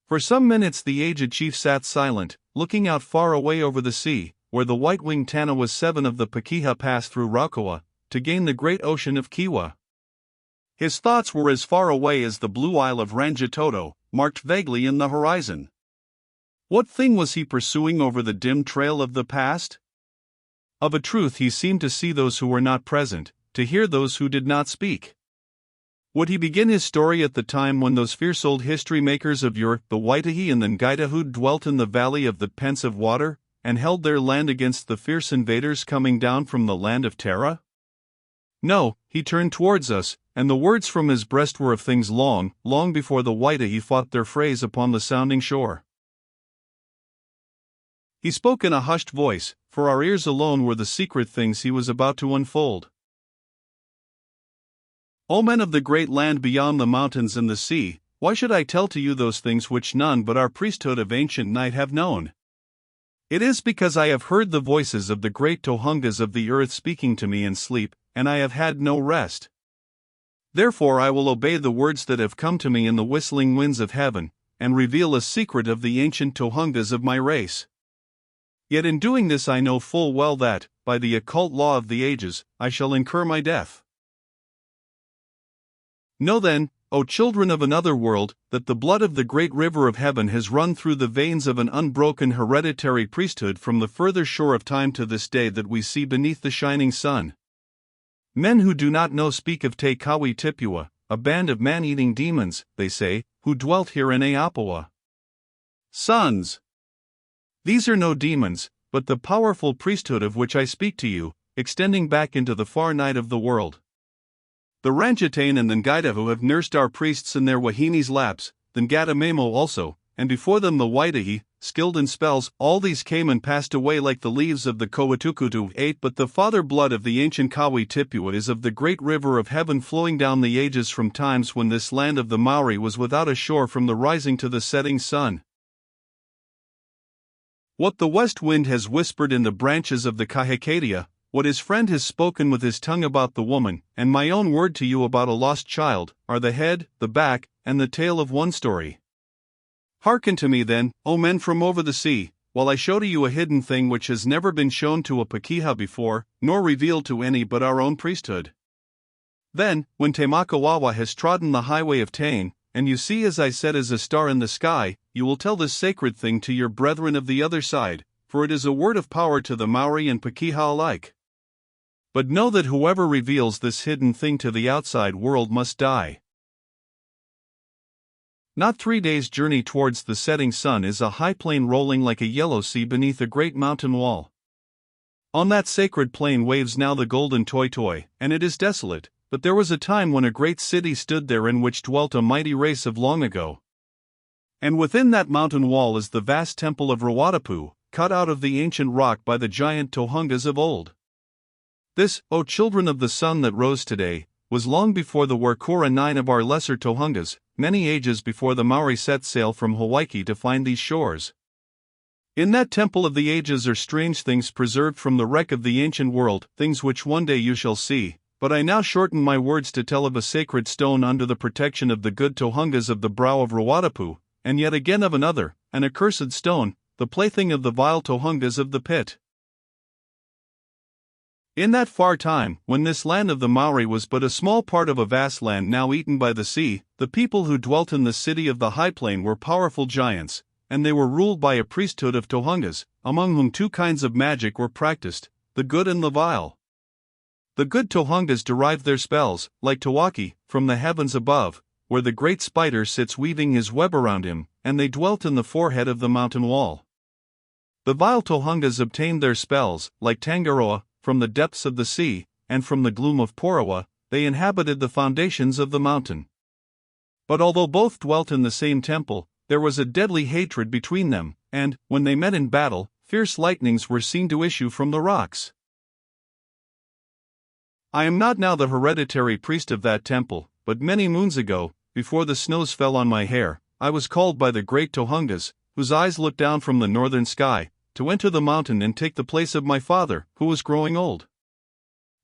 For some minutes the aged chief sat silent, looking out far away over the sea, where the white-winged Tanawas 7 of the Pakeha passed through Raukawa, to gain the great ocean of Kiwa. His thoughts were as far away as the blue isle of Rangitoto, marked vaguely in the horizon. What thing was he pursuing over the dim trail of the past? Of a truth he seemed to see those who were not present, to hear those who did not speak. Would he begin his story at the time when those fierce old history makers of yore, the Waitahi and the Ngaitahu, dwelt in the valley of the pensive water, and held their land against the fierce invaders coming down from the land of Terra? No, he turned towards us, and the words from his breast were of things long, long before the Waitahi fought their frays upon the sounding shore. He spoke in a hushed voice, for our ears alone were the secret things he was about to unfold. O men of the great land beyond the mountains and the sea, why should I tell to you those things which none but our priesthood of ancient night have known? It is because I have heard the voices of the great Tohungas of the earth speaking to me in sleep, and I have had no rest. Therefore I will obey the words that have come to me in the whistling winds of heaven, and reveal a secret of the ancient Tohungas of my race. Yet in doing this I know full well that, by the occult law of the ages, I shall incur my death. Know then, O children of another world, that the blood of the great river of heaven has run through the veins of an unbroken hereditary priesthood from the further shore of time to this day that we see beneath the shining sun. Men who do not know speak of Te Kawi Tipua, a band of man-eating demons, they say, who dwelt here in Eapawa. Sons! These are no demons, but the powerful priesthood of which I speak to you, extending back into the far night of the world. The Rangitain and the Ngaitahu have nursed our priests in their wahini's laps, the Ngatamemo also, and before them the Waitahi, skilled in spells. All these came and passed away like the leaves of the Coatukutu 8. But the father blood of the ancient Kawi Tipua is of the great river of heaven flowing down the ages from times when this land of the Maori was without a shore from the rising to the setting sun. What the west wind has whispered in the branches of the Kahikadia, what his friend has spoken with his tongue about the woman, and my own word to you about a lost child, are the head, the back, and the tail of one story. Hearken to me then, O men from over the sea, while I show to you a hidden thing which has never been shown to a Pakeha before, nor revealed to any but our own priesthood. Then, when Te Makawawa has trodden the highway of Tain, and you see as I said as a star in the sky, you will tell this sacred thing to your brethren of the other side, for it is a word of power to the Maori and Pakeha alike. But know that whoever reveals this hidden thing to the outside world must die. Not 3 days' journey towards the setting sun is a high plain rolling like a yellow sea beneath a great mountain wall. On that sacred plain waves now the golden Toitoi, and it is desolate, but there was a time when a great city stood there in which dwelt a mighty race of long ago. And within that mountain wall is the vast temple of Rawatapu, cut out of the ancient rock by the giant Tohungas of old. This, O children of the sun that rose today, was long before the Warkora 9 of our lesser Tohungas, many ages before the Maori set sail from Hawaii to find these shores. In that temple of the ages are strange things preserved from the wreck of the ancient world, things which one day you shall see, but I now shorten my words to tell of a sacred stone under the protection of the good Tohungas of the brow of Rawatapu, and yet again of another, an accursed stone, the plaything of the vile Tohungas of the pit. In that far time, when this land of the Maori was but a small part of a vast land now eaten by the sea, the people who dwelt in the city of the high plain were powerful giants, and they were ruled by a priesthood of Tohungas, among whom 2 kinds of magic were practiced, the good and the vile. The good Tohungas derived their spells, like Tawaki, from the heavens above, where the great spider sits weaving his web around him, and they dwelt in the forehead of the mountain wall. The vile Tohungas obtained their spells, like Tangaroa, from the depths of the sea, and from the gloom of Porawa, they inhabited the foundations of the mountain. But although both dwelt in the same temple, there was a deadly hatred between them, and, when they met in battle, fierce lightnings were seen to issue from the rocks. I am not now the hereditary priest of that temple, but many moons ago, before the snows fell on my hair, I was called by the great Tohungas, whose eyes looked down from the northern sky, to enter the mountain and take the place of my father, who was growing old.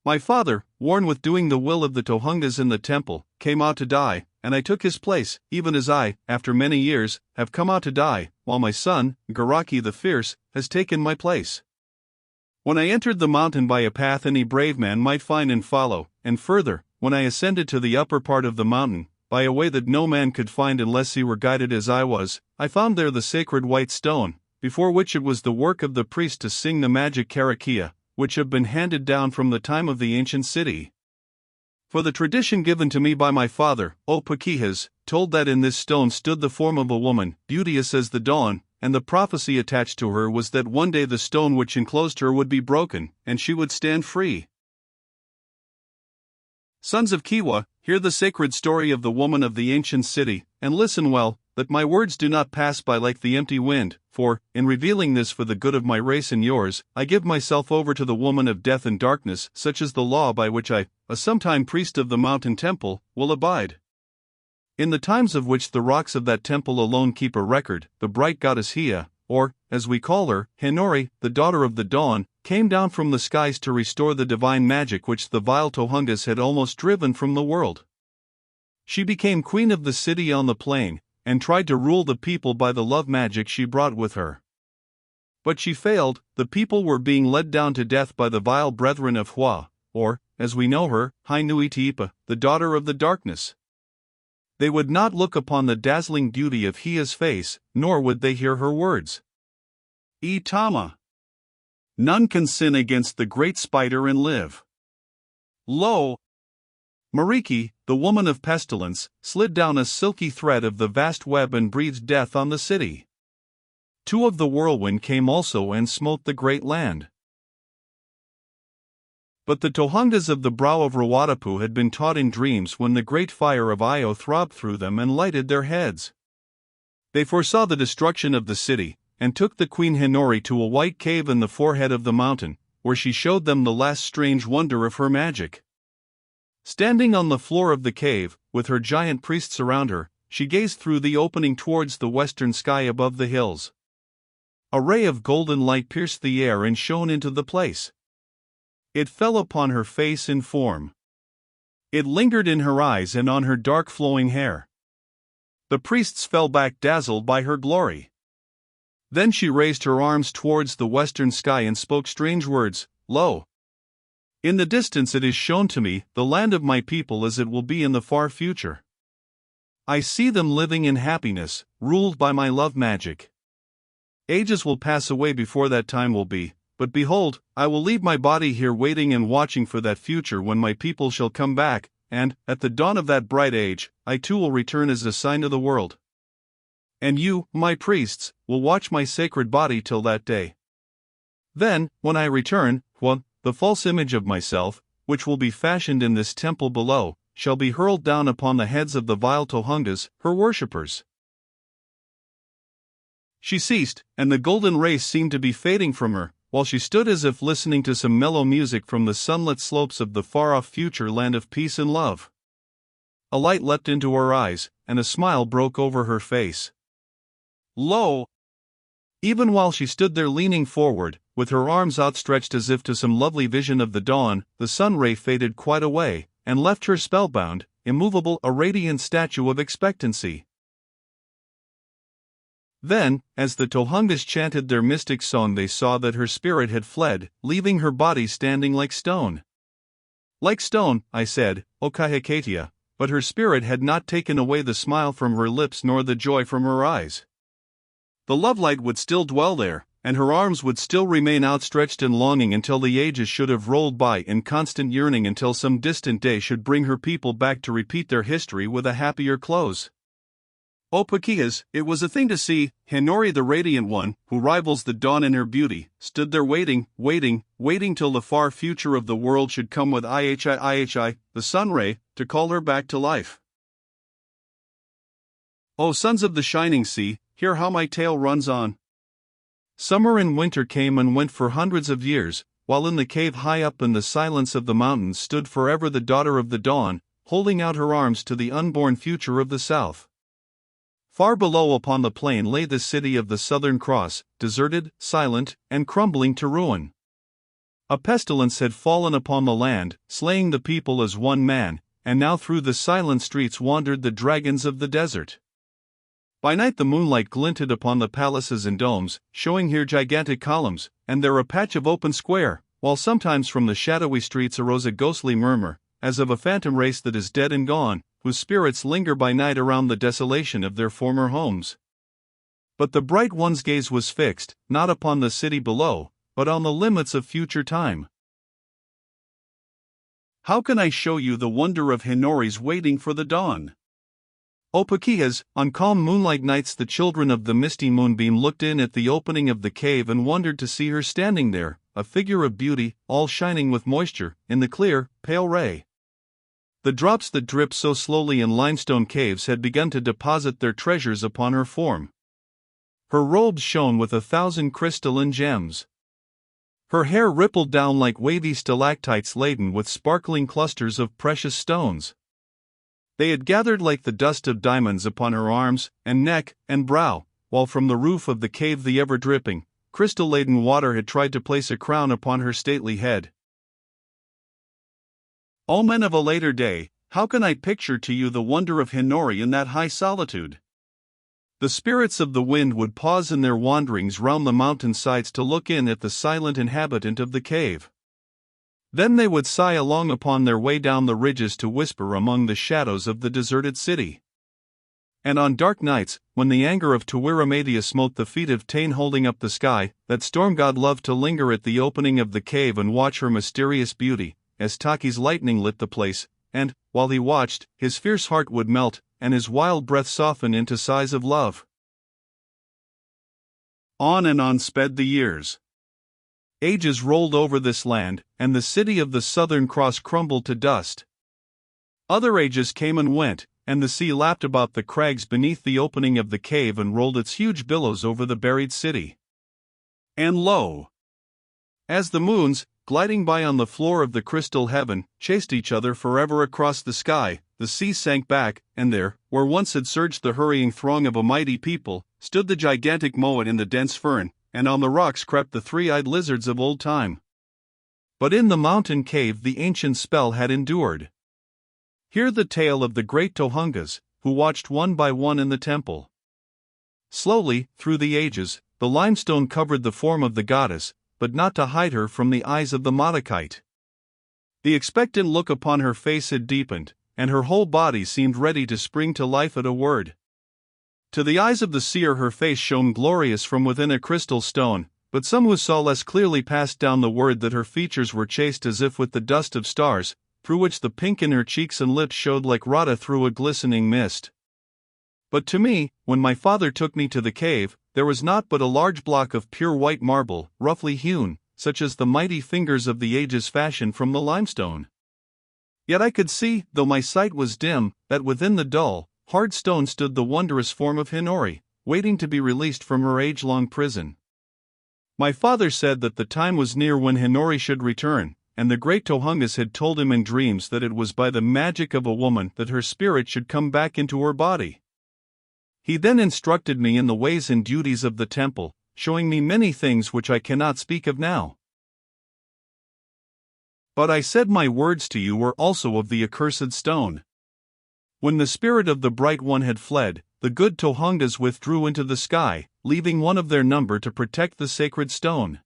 My father, worn with doing the will of the Tohungas in the temple, came out to die, and I took his place, even as I, after many years, have come out to die, while my son, Garaki the Fierce, has taken my place. When I entered the mountain by a path any brave man might find and follow, and further, when I ascended to the upper part of the mountain, by a way that no man could find unless he were guided as I was, I found there the sacred white stone, before which it was the work of the priest to sing the magic karakia, which have been handed down from the time of the ancient city. For the tradition given to me by my father, O Pakihas, told that in this stone stood the form of a woman, beauteous as the dawn, and the prophecy attached to her was that one day the stone which enclosed her would be broken, and she would stand free. Sons of Kiwa, hear the sacred story of the woman of the ancient city, and listen well, that my words do not pass by like the empty wind, for, in revealing this for the good of my race and yours, I give myself over to the woman of death and darkness, such is the law by which I, a sometime priest of the mountain temple, will abide. In the times of which the rocks of that temple alone keep a record, the bright goddess Hia, or, as we call her, Hinori, the daughter of the dawn, came down from the skies to restore the divine magic which the vile Tohungas had almost driven from the world. She became queen of the city on the plain, and tried to rule the people by the love magic she brought with her. But she failed. The people were being led down to death by the vile brethren of Hua, or, as we know her, Hainuitiipa, the daughter of the darkness. They would not look upon the dazzling beauty of Hia's face, nor would they hear her words. Tama. None can sin against the great spider and live. Lo! Mariki, the woman of pestilence, slid down a silky thread of the vast web and breathed death on the city. Two of the whirlwind came also and smote the great land. But the Tohungas of the brow of Rawadapu had been taught in dreams when the great fire of Io throbbed through them and lighted their heads. They foresaw the destruction of the city, and took the queen Hinori to a white cave in the forehead of the mountain, where she showed them the last strange wonder of her magic. Standing on the floor of the cave, with her giant priests around her, she gazed through the opening towards the western sky above the hills. A ray of golden light pierced the air and shone into the place. It fell upon her face and form. It lingered in her eyes and on her dark flowing hair. The priests fell back dazzled by her glory. Then she raised her arms towards the western sky and spoke strange words. Lo! In the distance it is shown to me, the land of my people as it will be in the far future. I see them living in happiness, ruled by my love magic. Ages will pass away before that time will be, but behold, I will leave my body here waiting and watching for that future when my people shall come back, and, at the dawn of that bright age, I too will return as a sign to the world. And you, my priests, will watch my sacred body till that day. Then, when I return, the false image of myself, which will be fashioned in this temple below, shall be hurled down upon the heads of the vile Tohungas, her worshippers. She ceased, and the golden rays seemed to be fading from her, while she stood as if listening to some mellow music from the sunlit slopes of the far-off future land of peace and love. A light leapt into her eyes, and a smile broke over her face. Lo! Even while she stood there leaning forward, with her arms outstretched as if to some lovely vision of the dawn, the sun ray faded quite away, and left her spellbound, immovable, a radiant statue of expectancy. Then, as the Tohungas chanted their mystic song, they saw that her spirit had fled, leaving her body standing like stone. Like stone, I said, O Kahikatia, but her spirit had not taken away the smile from her lips nor the joy from her eyes. The lovelight would still dwell there, and her arms would still remain outstretched in longing until the ages should have rolled by in constant yearning, until some distant day should bring her people back to repeat their history with a happier close. O Pakihas, it was a thing to see. Hinori, the radiant one, who rivals the dawn in her beauty, stood there waiting till the far future of the world should come with Ihi, the sun ray, to call her back to life. O sons of the shining sea, hear how my tale runs on. Summer and winter came and went for hundreds of years, while in the cave high up in the silence of the mountains stood forever the daughter of the dawn, holding out her arms to the unborn future of the south. Far below upon the plain lay the city of the Southern Cross, deserted, silent, and crumbling to ruin. A pestilence had fallen upon the land, slaying the people as one man, and now through the silent streets wandered the dragons of the desert. By night the moonlight glinted upon the palaces and domes, showing here gigantic columns, and there a patch of open square, while sometimes from the shadowy streets arose a ghostly murmur, as of a phantom race that is dead and gone, whose spirits linger by night around the desolation of their former homes. But the Bright One's gaze was fixed, not upon the city below, but on the limits of future time. How can I show you the wonder of Hinori's waiting for the dawn? O Pakihas, on calm moonlight nights the children of the misty moonbeam looked in at the opening of the cave and wondered to see her standing there, a figure of beauty, all shining with moisture, in the clear, pale ray. The drops that drip so slowly in limestone caves had begun to deposit their treasures upon her form. Her robes shone with 1,000 crystalline gems. Her hair rippled down like wavy stalactites laden with sparkling clusters of precious stones. They had gathered like the dust of diamonds upon her arms, and neck, and brow, while from the roof of the cave the ever-dripping, crystal-laden water had tried to place a crown upon her stately head. O men of a later day, how can I picture to you the wonder of Hinori in that high solitude? The spirits of the wind would pause in their wanderings round the mountain sides to look in at the silent inhabitant of the cave. Then they would sigh along upon their way down the ridges to whisper among the shadows of the deserted city. And on dark nights, when the anger of Tuwiramadia smote the feet of Tain holding up the sky, that storm god loved to linger at the opening of the cave and watch her mysterious beauty, as Taki's lightning lit the place, and, while he watched, his fierce heart would melt, and his wild breath soften into sighs of love. On and on sped the years. Ages rolled over this land, and the city of the Southern Cross crumbled to dust. Other ages came and went, and the sea lapped about the crags beneath the opening of the cave and rolled its huge billows over the buried city. And lo! As the moons, gliding by on the floor of the crystal heaven, chased each other forever across the sky, the sea sank back, and there, where once had surged the hurrying throng of a mighty people, stood the gigantic mowat in the dense fern, and on the rocks crept the three-eyed lizards of old time. But in the mountain cave the ancient spell had endured. Hear the tale of the great Tohungas, who watched one by one in the temple. Slowly, through the ages, the limestone covered the form of the goddess, but not to hide her from the eyes of the Madakite. The expectant look upon her face had deepened, and her whole body seemed ready to spring to life at a word. To the eyes of the seer her face shone glorious from within a crystal stone, but some who saw less clearly passed down the word that her features were chased as if with the dust of stars, through which the pink in her cheeks and lips showed like rata through a glistening mist. But to me, when my father took me to the cave, there was naught but a large block of pure white marble, roughly hewn, such as the mighty fingers of the ages fashioned from the limestone. Yet I could see, though my sight was dim, that within the dull, hard stone stood the wondrous form of Hinori, waiting to be released from her age-long prison. My father said that the time was near when Hinori should return, and the great Tohungas had told him in dreams that it was by the magic of a woman that her spirit should come back into her body. He then instructed me in the ways and duties of the temple, showing me many things which I cannot speak of now. But I said my words to you were also of the accursed stone. When the spirit of the Bright One had fled, the good Tohungas withdrew into the sky, leaving one of their number to protect the sacred stone.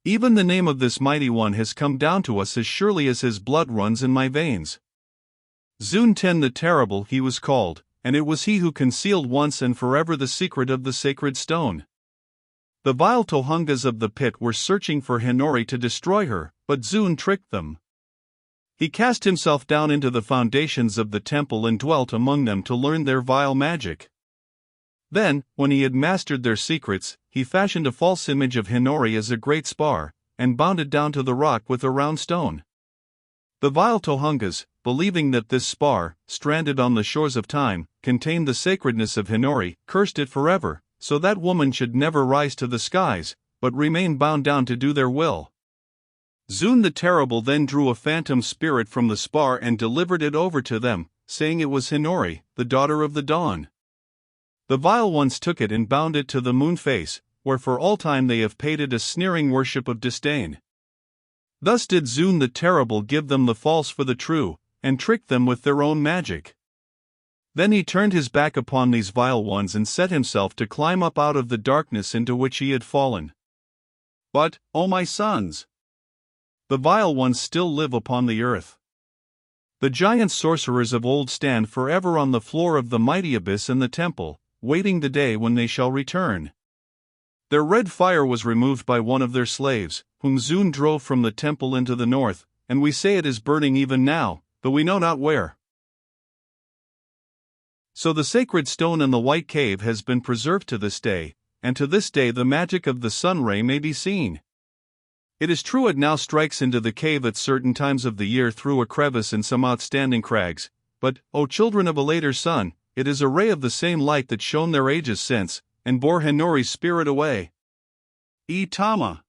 Even the name of this mighty one has come down to us as surely as his blood runs in my veins. Zun-Ten the Terrible he was called, and it was he who concealed once and forever the secret of the sacred stone. The vile Tohungas of the pit were searching for Hinori to destroy her, but Zun tricked them. He cast himself down into the foundations of the temple and dwelt among them to learn their vile magic. Then, when he had mastered their secrets, he fashioned a false image of Hinori as a great spar, and bound it down to the rock with a round stone. The vile Tohungas, believing that this spar, stranded on the shores of time, contained the sacredness of Hinori, cursed it forever, so that woman should never rise to the skies, but remain bound down to do their will. Zun the Terrible then drew a phantom spirit from the spar and delivered it over to them, saying it was Hinori, the daughter of the dawn. The vile ones took it and bound it to the moon face, where for all time they have paid it a sneering worship of disdain. Thus did Zun the Terrible give them the false for the true, and tricked them with their own magic. Then he turned his back upon these vile ones and set himself to climb up out of the darkness into which he had fallen. But, O my sons, the vile ones still live upon the earth. The giant sorcerers of old stand forever on the floor of the mighty abyss in the temple, waiting the day when they shall return. Their red fire was removed by one of their slaves, whom Zun drove from the temple into the north, and we say it is burning even now, though we know not where. So the sacred stone in the white cave has been preserved to this day, and to this day the magic of the sun ray may be seen. It is true it now strikes into the cave at certain times of the year through a crevice in some outstanding crags, but, O children of a later sun, it is a ray of the same light that shone there ages since, and bore Hinori's spirit away. Tama.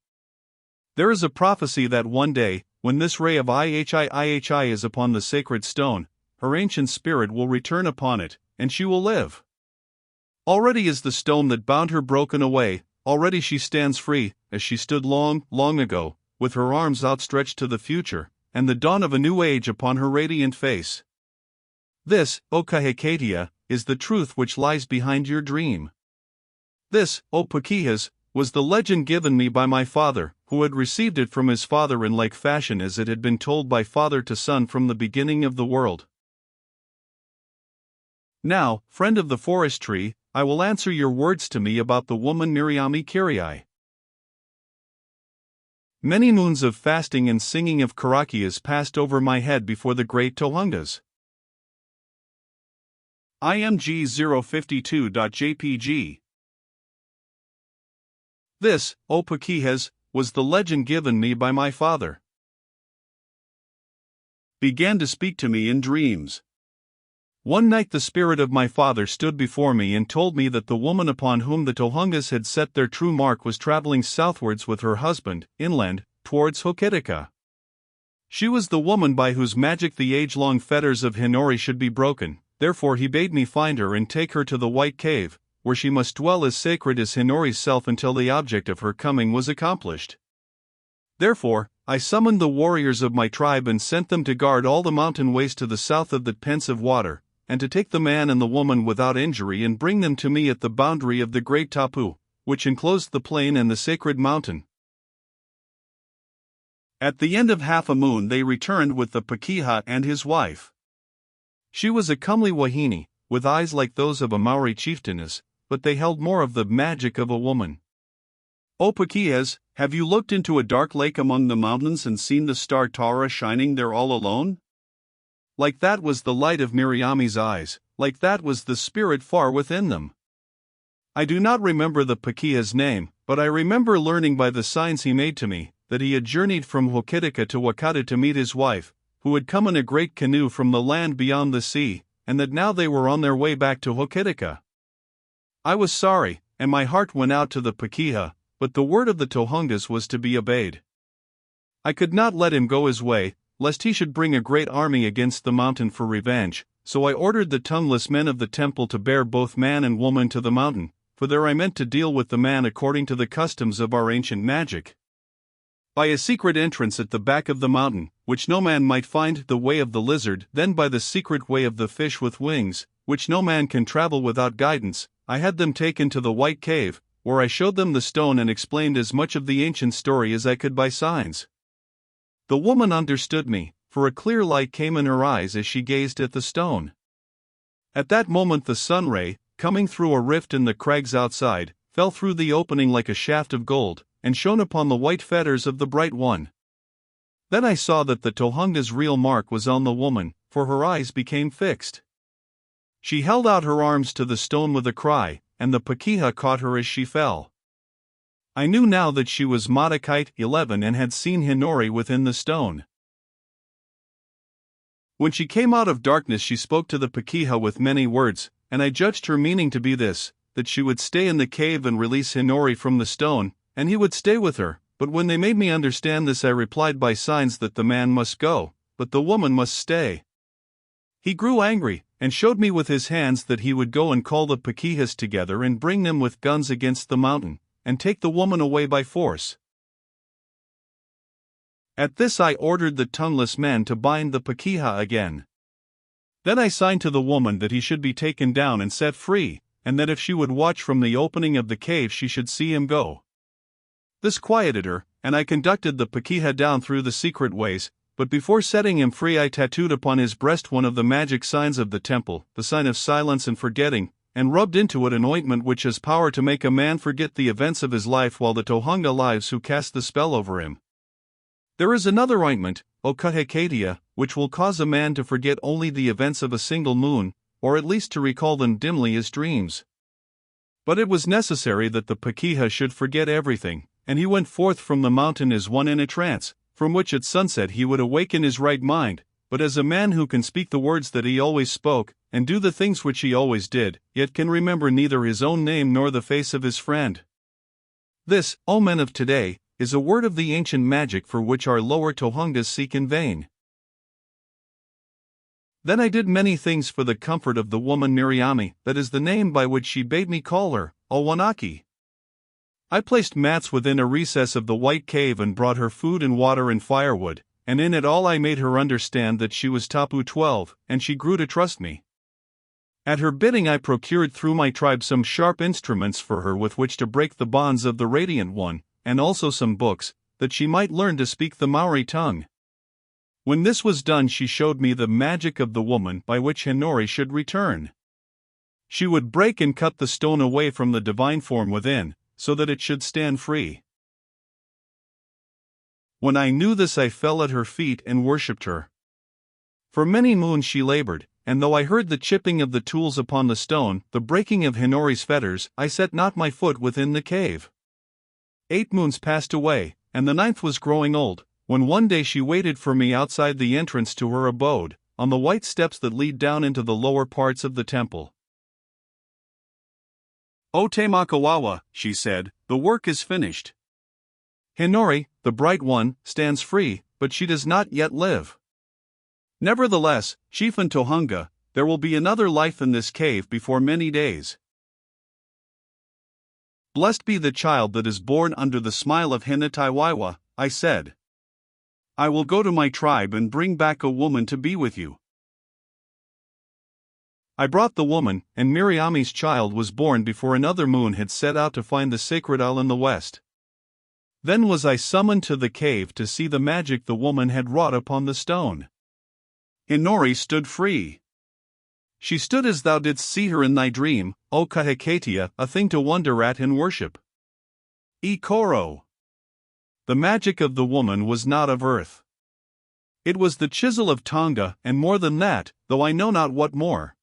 There is a prophecy that one day, when this ray of Ihi is upon the sacred stone, her ancient spirit will return upon it, and she will live. Already is the stone that bound her broken away, already she stands free, as she stood long, long ago, with her arms outstretched to the future, and the dawn of a new age upon her radiant face. This, O Kahekatia, is the truth which lies behind your dream. This, O Pakihas, was the legend given me by my father, who had received it from his father in like fashion as it had been told by father to son from the beginning of the world. Now, friend of the forest tree, I will answer your words to me about the woman Miriami Kirai. Many moons of fasting and singing of karakias passed over my head before the great Tohungas. IMG 052.jpg. This, O Pakihas, was the legend given me by my father. Began to speak to me in dreams. One night the spirit of my father stood before me and told me that the woman upon whom the Tohungas had set their true mark was traveling southwards with her husband, inland, towards Hokitika. She was the woman by whose magic the age-long fetters of Hinori should be broken, therefore he bade me find her and take her to the White Cave, where she must dwell as sacred as Hinori's self until the object of her coming was accomplished. Therefore, I summoned the warriors of my tribe and sent them to guard all the mountain ways to the south of that pensive water, and to take the man and the woman without injury and bring them to me at the boundary of the great tapu, which enclosed the plain and the sacred mountain. At the end of half a moon they returned with the Pakiha and his wife. She was a comely wahine, with eyes like those of a Maori chieftainess, but they held more of the magic of a woman. O Pakihas, have you looked into a dark lake among the mountains and seen the star Tara shining there all alone? Like that was the light of Miriami's eyes, like that was the spirit far within them. I do not remember the Pakiha's name, but I remember learning by the signs he made to me, that he had journeyed from Hokitika to Wakata to meet his wife, who had come in a great canoe from the land beyond the sea, and that now they were on their way back to Hokitika. I was sorry, and my heart went out to the Pakiha, but the word of the Tohungas was to be obeyed. I could not let him go his way, lest he should bring a great army against the mountain for revenge, so I ordered the tongueless men of the temple to bear both man and woman to the mountain, for there I meant to deal with the man according to the customs of our ancient magic. By a secret entrance at the back of the mountain, which no man might find, the way of the lizard, then by the secret way of the fish with wings, which no man can travel without guidance, I had them taken to the White Cave, where I showed them the stone and explained as much of the ancient story as I could by signs. The woman understood me, for a clear light came in her eyes as she gazed at the stone. At that moment the sun ray, coming through a rift in the crags outside, fell through the opening like a shaft of gold, and shone upon the white fetters of the bright one. Then I saw that the Tohunga's real mark was on the woman, for her eyes became fixed. She held out her arms to the stone with a cry, and the Pakiha caught her as she fell. I knew now that she was Madakite 11 and had seen Hinori within the stone. When she came out of darkness she spoke to the Pakiha with many words, and I judged her meaning to be this, that she would stay in the cave and release Hinori from the stone, and he would stay with her. But when they made me understand this I replied by signs that the man must go, but the woman must stay. He grew angry, and showed me with his hands that he would go and call the Pakihas together and bring them with guns against the mountain, and take the woman away by force. At this I ordered the tongueless man to bind the pakeha again. Then I signed to the woman that he should be taken down and set free, and that if she would watch from the opening of the cave she should see him go. This quieted her, and I conducted the pakeha down through the secret ways, but before setting him free I tattooed upon his breast one of the magic signs of the temple, the sign of silence and forgetting, and rubbed into it an ointment which has power to make a man forget the events of his life while the Tohunga lives who cast the spell over him. There is another ointment, O Kahekatea, which will cause a man to forget only the events of a single moon, or at least to recall them dimly as dreams. But it was necessary that the pakeha should forget everything, and he went forth from the mountain as one in a trance, from which at sunset he would awaken his right mind, but as a man who can speak the words that he always spoke, and do the things which he always did, yet can remember neither his own name nor the face of his friend. This, O men of today, is a word of the ancient magic for which our lower Tohungas seek in vain. Then I did many things for the comfort of the woman Miriami, that is the name by which she bade me call her, O Wanaki. I placed mats within a recess of the white cave and brought her food and water and firewood, and in it all I made her understand that she was Tapu 12, and she grew to trust me. At her bidding I procured through my tribe some sharp instruments for her with which to break the bonds of the Radiant One, and also some books, that she might learn to speak the Maori tongue. When this was done she showed me the magic of the woman by which Hinori should return. She would break and cut the stone away from the divine form within, so that it should stand free. When I knew this I fell at her feet and worshipped her. For many moons she labored, and though I heard the chipping of the tools upon the stone, the breaking of Hinori's fetters, I set not my foot within the cave. 8 moons passed away, and the 9th was growing old, when one day she waited for me outside the entrance to her abode, on the white steps that lead down into the lower parts of the temple. O Temakawawa, she said, the work is finished. Hinori, the bright one, stands free, but she does not yet live. Nevertheless, Chieftain Tohunga, there will be another life in this cave before many days. Blessed be the child that is born under the smile of Hinataiwaiwa, I said. I will go to my tribe and bring back a woman to be with you. I brought the woman, and Miriami's child was born before another moon had set out to find the sacred isle in the west. Then was I summoned to the cave to see the magic the woman had wrought upon the stone. Hinori stood free. She stood as thou didst see her in thy dream, O Kahekatea, a thing to wonder at and worship. E Koro. The magic of the woman was not of earth. It was the chisel of Tonga, and more than that, though I know not what more.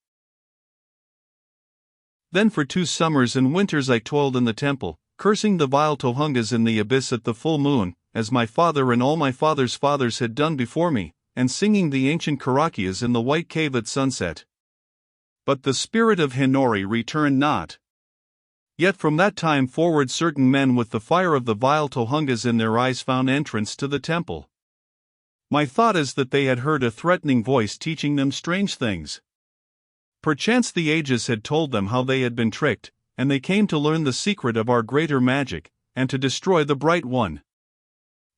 Then for 2 summers and winters I toiled in the temple, cursing the vile Tohungas in the abyss at the full moon, as my father and all my father's fathers had done before me, and singing the ancient karakias in the white cave at sunset. But the spirit of Hinori returned not. Yet from that time forward certain men with the fire of the vile Tohungas in their eyes found entrance to the temple. My thought is that they had heard a threatening voice teaching them strange things. Perchance the ages had told them how they had been tricked, and they came to learn the secret of our greater magic, and to destroy the Bright One.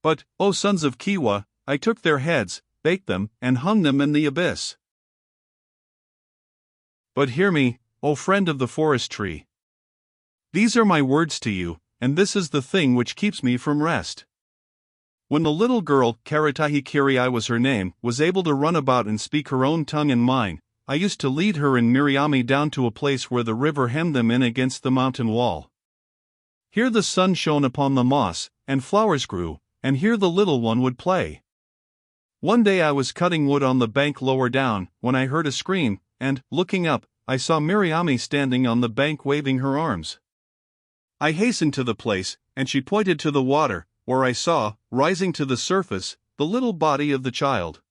But, O sons of Kiwa, I took their heads, baked them, and hung them in the abyss. But hear me, O friend of the forest tree. These are my words to you, and this is the thing which keeps me from rest. When the little girl, Karatahikiri was her name, was able to run about and speak her own tongue and mine, I used to lead her and Miriami down to a place where the river hemmed them in against the mountain wall. Here the sun shone upon the moss, and flowers grew, and here the little one would play. One day I was cutting wood on the bank lower down, when I heard a scream, and, looking up, I saw Miriami standing on the bank waving her arms. I hastened to the place, and she pointed to the water, where I saw, rising to the surface, the little body of the child.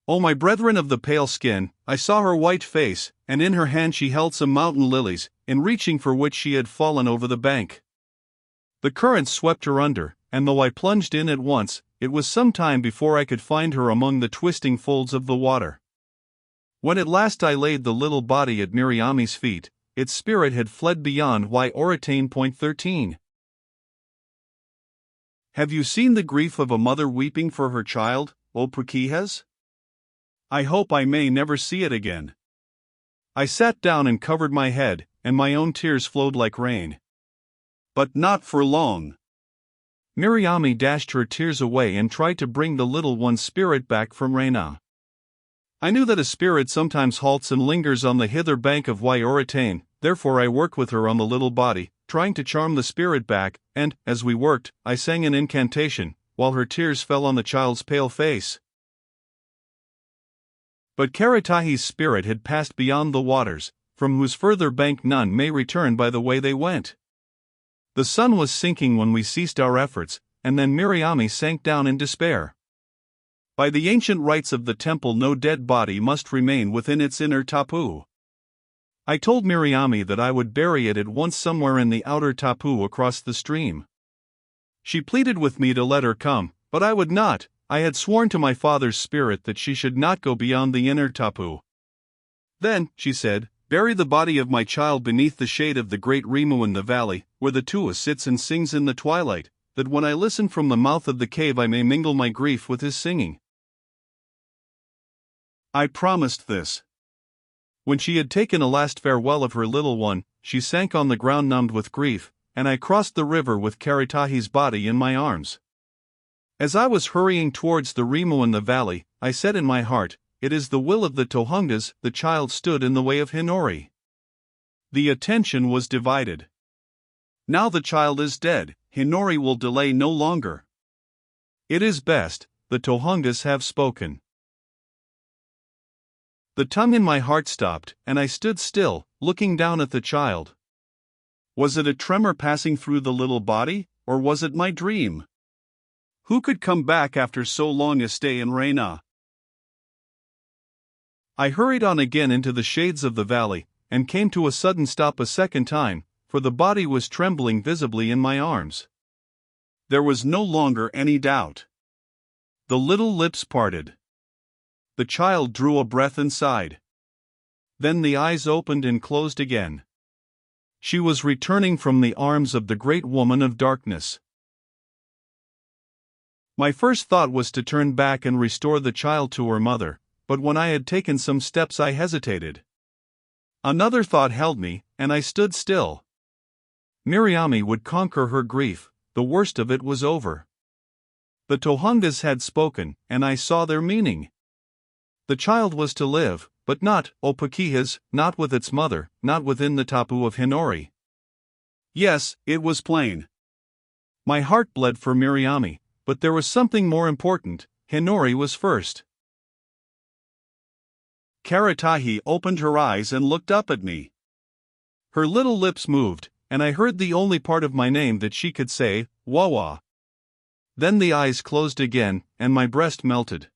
O my brethren of the pale skin, I saw her white face, and in her hand she held some mountain lilies, in reaching for which she had fallen over the bank. The current swept her under, and though I plunged in at once, it was some time before I could find her among the twisting folds of the water. When at last I laid the little body at Miriami's feet, its spirit had fled beyond Y Oratane.13. Have you seen the grief of a mother weeping for her child, O Paquihes? I hope I may never see it again. I sat down and covered my head, and my own tears flowed like rain. But not for long. Miriami dashed her tears away and tried to bring the little one's spirit back from Reina. I knew that a spirit sometimes halts and lingers on the hither bank of Wyoritane, therefore I worked with her on the little body, trying to charm the spirit back, and, as we worked, I sang an incantation, while her tears fell on the child's pale face. But Karatahi's spirit had passed beyond the waters, from whose further bank none may return by the way they went. The sun was sinking when we ceased our efforts, and then Miriami sank down in despair. By the ancient rites of the temple, no dead body must remain within its inner tapu. I told Miriami that I would bury it at once somewhere in the outer tapu across the stream. She pleaded with me to let her come, but I would not. I had sworn to my father's spirit that she should not go beyond the inner tapu. Then, she said, bury the body of my child beneath the shade of the great Rimu in the valley, where the Tua sits and sings in the twilight, that when I listen from the mouth of the cave I may mingle my grief with his singing. I promised this. When she had taken a last farewell of her little one, she sank on the ground numbed with grief, and I crossed the river with Karatahi's body in my arms. As I was hurrying towards the Rimu in the valley, I said in my heart, "It is the will of the Tohungas." The child stood in the way of Hinori. The attention was divided. Now the child is dead, Hinori will delay no longer. It is best, the Tohungas have spoken. The tongue in my heart stopped, and I stood still, looking down at the child. Was it a tremor passing through the little body, or was it my dream? Who could come back after so long a stay in Reina? I hurried on again into the shades of the valley, and came to a sudden stop a second time, for the body was trembling visibly in my arms. There was no longer any doubt. The little lips parted. The child drew a breath and sighed. Then the eyes opened and closed again. She was returning from the arms of the great woman of darkness. My first thought was to turn back and restore the child to her mother, but when I had taken some steps I hesitated. Another thought held me, and I stood still. Miriami would conquer her grief, the worst of it was over. The Tohungas had spoken, and I saw their meaning. The child was to live, but not, O Paquihes, not with its mother, not within the tapu of Hinori. Yes, it was plain. My heart bled for Miriami, but there was something more important. Hinori was first. Karatahi opened her eyes and looked up at me. Her little lips moved, and I heard the only part of my name that she could say, Wawa. Then the eyes closed again, and my breast melted.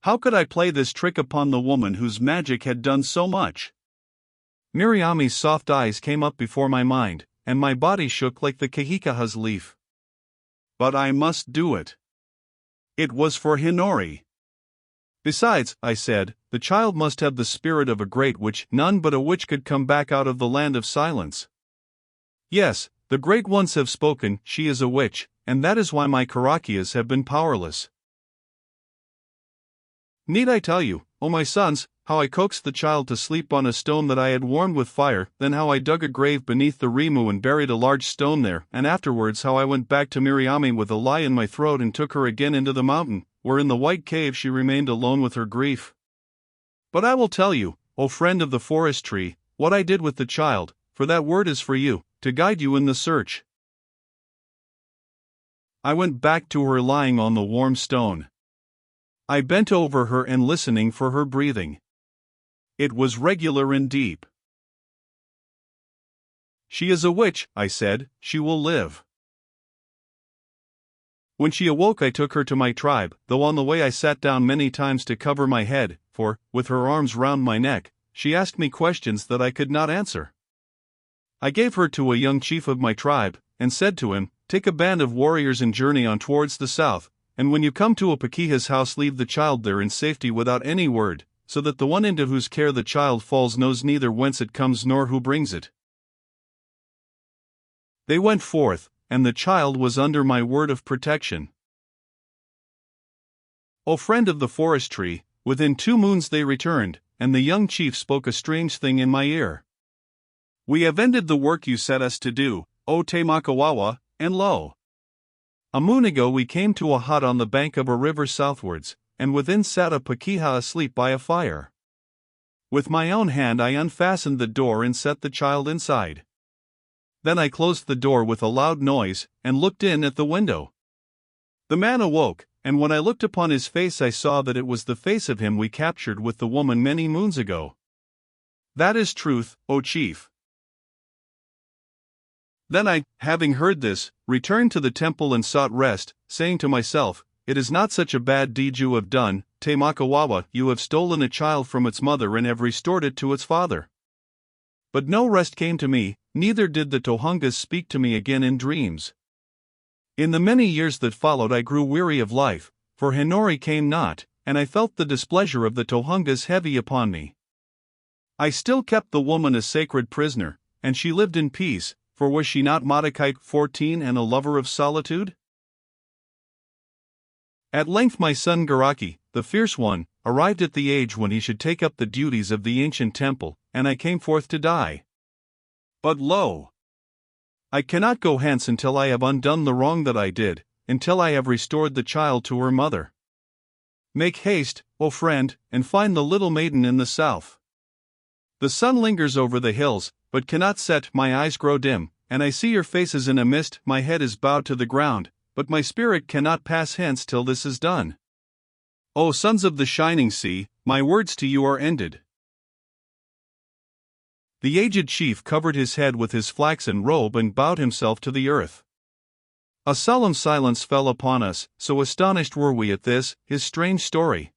How could I play this trick upon the woman whose magic had done so much? Miriami's soft eyes came up before my mind, and my body shook like the kahikaha's leaf. But I must do it. It was for Hinori. Besides, I said, the child must have the spirit of a great witch. None but a witch could come back out of the land of silence. Yes, the great ones have spoken, she is a witch, and that is why my Karakias have been powerless. Need I tell you, O my sons, how I coaxed the child to sleep on a stone that I had warmed with fire, then how I dug a grave beneath the Rimu and buried a large stone there, and afterwards how I went back to Miriami with a lie in my throat and took her again into the mountain, where in the white cave she remained alone with her grief. But I will tell you, O friend of the forest tree, what I did with the child, for that word is for you, to guide you in the search. I went back to her lying on the warm stone. I bent over her and listening for her breathing. It was regular and deep. She is a witch, I said, she will live. When she awoke I took her to my tribe, though on the way I sat down many times to cover my head, for, with her arms round my neck, she asked me questions that I could not answer. I gave her to a young chief of my tribe, and said to him, "Take a band of warriors and journey on towards the south, and when you come to a Paquiha's house leave the child there in safety without any word, so that the one into whose care the child falls knows neither whence it comes nor who brings it." They went forth, and the child was under my word of protection. O friend of the forest tree, within 2 moons they returned, and the young chief spoke a strange thing in my ear. We have ended the work you set us to do, O Tamakawawa, and lo! A moon ago we came to a hut on the bank of a river southwards, and within sat a pakeha asleep by a fire. With my own hand I unfastened the door and set the child inside. Then I closed the door with a loud noise, and looked in at the window. The man awoke, and when I looked upon his face I saw that it was the face of him we captured with the woman many moons ago. That is truth, O chief. Then I, having heard this, returned to the temple and sought rest, saying to myself, it is not such a bad deed you have done, Tamakawawa, you have stolen a child from its mother and have restored it to its father. But no rest came to me, neither did the Tohungas speak to me again in dreams. In the many years that followed I grew weary of life, for Hinori came not, and I felt the displeasure of the Tohungas heavy upon me. I still kept the woman a sacred prisoner, and she lived in peace, for was she not Mordecai 14 and a lover of solitude? At length my son Garaki, the fierce one, arrived at the age when he should take up the duties of the ancient temple, and I came forth to die. But lo! I cannot go hence until I have undone the wrong that I did, until I have restored the child to her mother. Make haste, O friend, and find the little maiden in the south. The sun lingers over the hills, but cannot set, my eyes grow dim, and I see your faces in a mist, my head is bowed to the ground, but my spirit cannot pass hence till this is done. O sons of the shining sea, my words to you are ended. The aged chief covered his head with his flaxen robe and bowed himself to the earth. A solemn silence fell upon us, so astonished were we at this, his strange story.